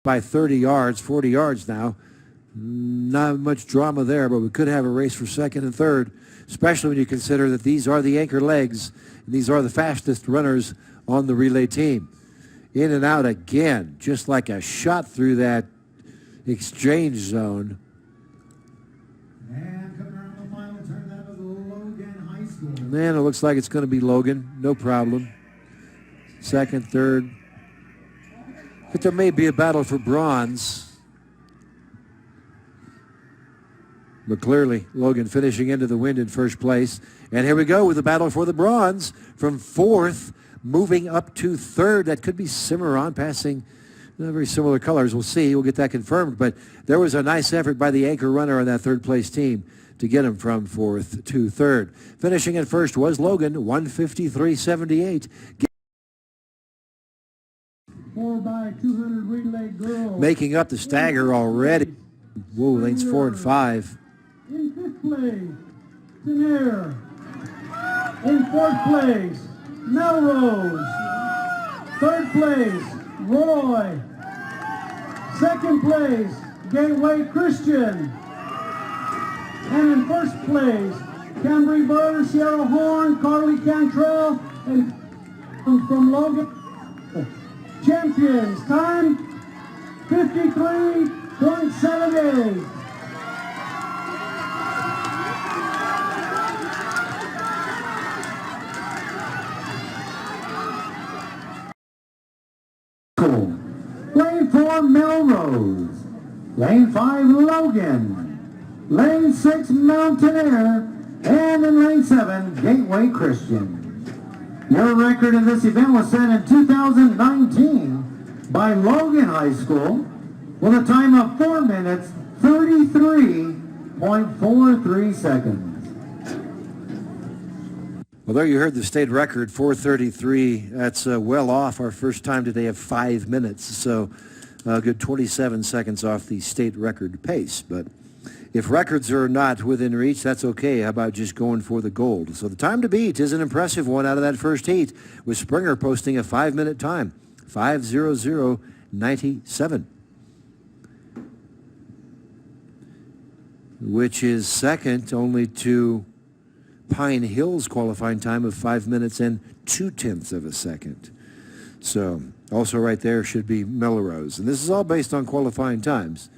by 30 yards, 40 yards now. Not much drama there, but we could have a race for second and third, especially when you consider that these are the anchor legs, and these are the fastest runners on the relay team. In and out again, just like a shot through that exchange zone. And coming around the final turn, that was Logan High School. Man, it looks like it's going to be Logan, no problem. Second, third. But there may be a battle for bronze. But clearly, Logan finishing into the wind in first place. And here we go with the battle for the bronze from fourth, moving up to third. That could be Cimarron passing very similar colors. We'll see. We'll get that confirmed. But there was a nice effort by the anchor runner on that third place team to get him from fourth to third. Finishing in first was Logan, 1:53.78. 4x200 relay girls. Making up the stagger already. Whoa, lanes 4 and 5. In fifth place, Tenaire. In fourth place, Melrose. Third place, Roy. Second place, Gateway Christian. And in first place, Kambry Bird, Sierra Horn, Carly Cantrell, and from Logan. Champions, time 53.78. Lane 4, Melrose. Lane 5, Logan. Lane 6, Mountaineer. And in lane 7, Gateway Christian. Your record in this event was set in 2019 by Logan High School with a time of 4 minutes, 33.43 seconds. Well, there you heard the state record, 4:33. That's well off our first time today of 5 minutes. So a good 27 seconds off the state record pace. But if records are not within reach, that's okay. How about just going for the gold? So the time to beat is an impressive one out of that first heat, with Springer posting a 5-minute time, 5:00.97, which is second only to Pine Hill's qualifying time of 5 minutes and 0.2 of a second. So also right there should be Melrose. And this is all based on qualifying times.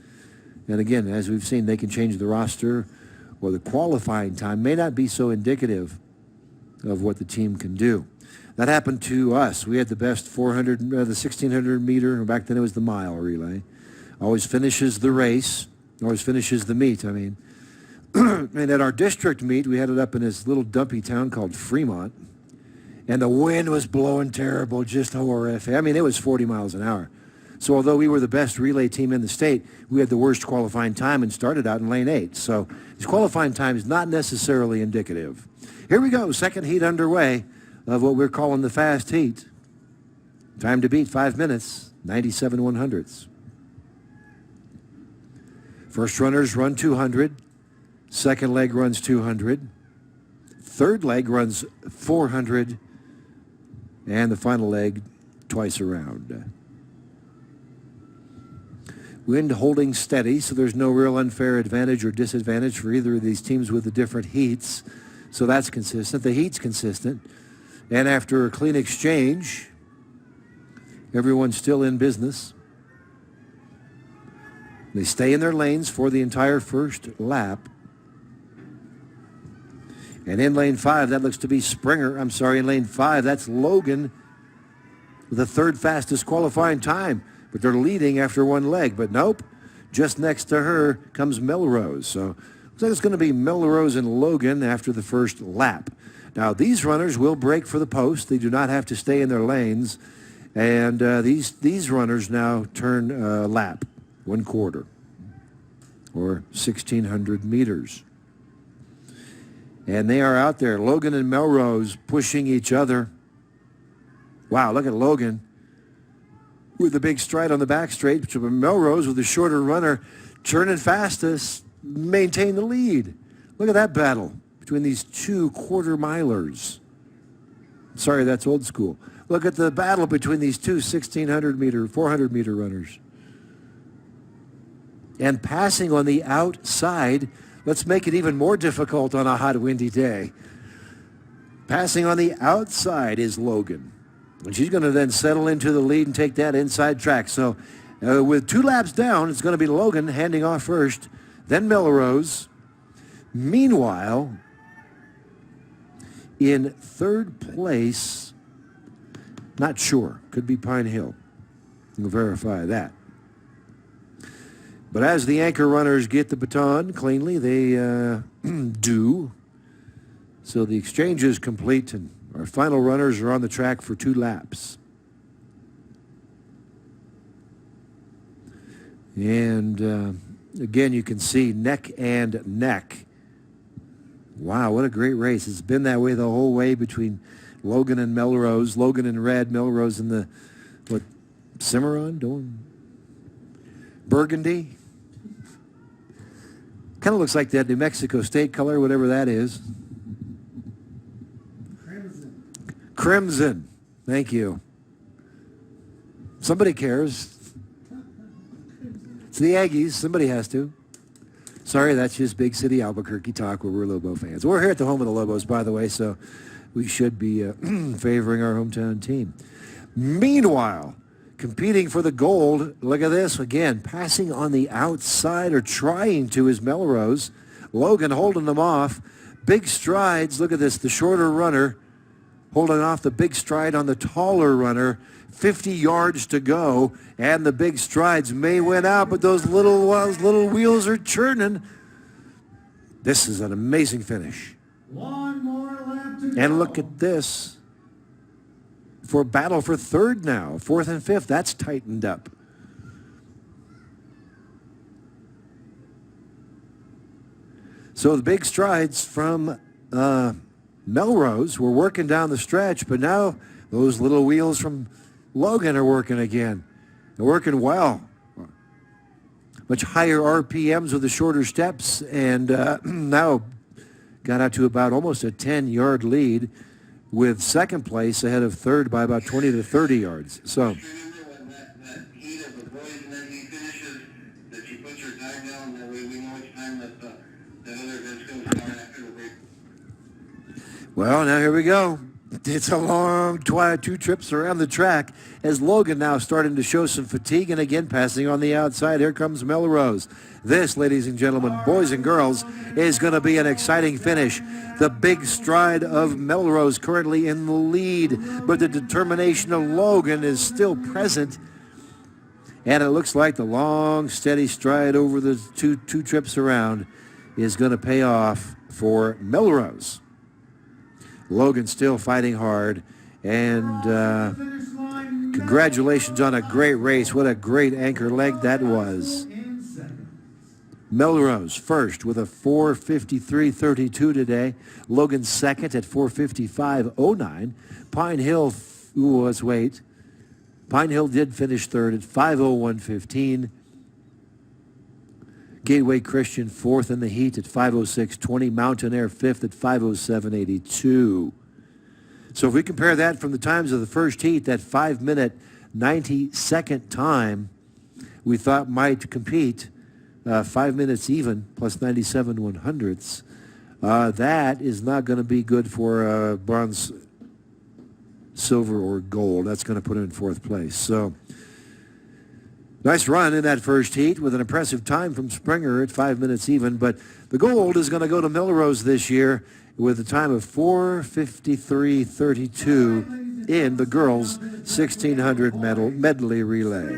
And again, as we've seen, they can change the roster, or the qualifying time may not be so indicative of what the team can do. That happened to us. We had the best 400, the 1,600 meter, back then it was the mile relay. Always finishes the race, always finishes the meet, I mean. And at our district meet, we had it up in this little dumpy town called Fremont. And the wind was blowing terrible, just horrific. I mean, it was 40 miles an hour. So although we were the best relay team in the state, we had the worst qualifying time and started out in lane 8. So this qualifying time is not necessarily indicative. Here we go, second heat underway of what we're calling the fast heat. Time to beat, 5 minutes, 97/100ths. First runners run 200. Second leg runs 200. Third leg runs 400. And the final leg twice around. Wind holding steady, so there's no real unfair advantage or disadvantage for either of these teams with the different heats. So that's consistent. The heat's consistent. And after a clean exchange, everyone's still in business. They stay in their lanes for the entire first lap. And in lane 5, that looks to be Springer. I'm sorry, in lane 5, that's Logan with the third fastest qualifying time. But they're leading after one leg. But nope, just next to her comes Melrose. So looks like it's going to be Melrose and Logan after the first lap. Now, these runners will break for the post. They do not have to stay in their lanes. And these runners now turn lap, 1/4, or 1,600 meters. And they are out there, Logan and Melrose, pushing each other. Wow, look at Logan with the big stride on the back straight. Melrose with the shorter runner turning fastest, maintain the lead. Look at that battle between these two quarter-milers. Sorry, that's old school. Look at the battle between these two 1,600 meter, 400 meter runners. and passing on the outside. Let's make it even more difficult on a hot, windy day. Passing on the outside is Logan. And she's going to then settle into the lead and take that inside track. So with 2 laps down, it's going to be Logan handing off first, then Melrose. Meanwhile, in third place, not sure, could be Pine Hill. We'll verify that. But as the anchor runners get the baton cleanly, they do. So the exchange is complete, and our final runners are on the track for 2 laps. And again, you can see neck and neck. Wow, what a great race. It's been that way the whole way between Logan and Melrose. Logan in red, Melrose in the, what, Cimarron? Burgundy? Kind of looks like that New Mexico State color, whatever that is. Crimson. Thank you. Somebody cares. It's the Aggies. Somebody has to. Sorry, that's just big city Albuquerque talk where we're Lobo fans. We're here at the home of the Lobos, by the way, so we should be favoring our hometown team. Meanwhile, competing for the gold, look at this, again, passing on the outside or trying to is Melrose. Logan holding them off. Big strides, look at this, the shorter runner holding off the big stride on the taller runner. 50 yards to go, and the big strides may win out, but those little wheels are churning. This is an amazing finish. One more lap to go. And look at this. For battle for third now, 4th and 5th, that's tightened up. So the big strides from Melrose were working down the stretch, but now those little wheels from Logan are working again. They're working well. Much higher RPMs with the shorter steps, and now got out to about almost a 10-yard lead, with second place ahead of third by about 20 to 30 yards. So well, now here we go. It's a long 2 trips around the track as Logan now starting to show some fatigue, and again passing on the outside. Here comes Melrose. This, ladies and gentlemen, boys and girls, is going to be an exciting finish. The big stride of Melrose currently in the lead, but the determination of Logan is still present. And it looks like the long, steady stride over the two trips around is going to pay off for Melrose. Logan still fighting hard, and congratulations on a great race. What a great anchor leg that was. Melrose first with a 4:53.32 today. Logan second at 4:55.09. Pine Hill, let's wait. Pine Hill did finish third at 5:01.15. Gateway Christian fourth in the heat at 5:06.20. Mountain Air fifth at 5:07.82. So if we compare that from the times of the first heat, that 5-minute 90-second time we thought might compete, 5 minutes even, plus 97 100ths, that is not going to be good for bronze, silver, or gold. That's going to put him in 4th place. So nice run in that first heat with an impressive time from Springer at 5 minutes even. But the gold is going to go to Melrose this year with a time of 4:53.32 in the girls' 1600 medley relay.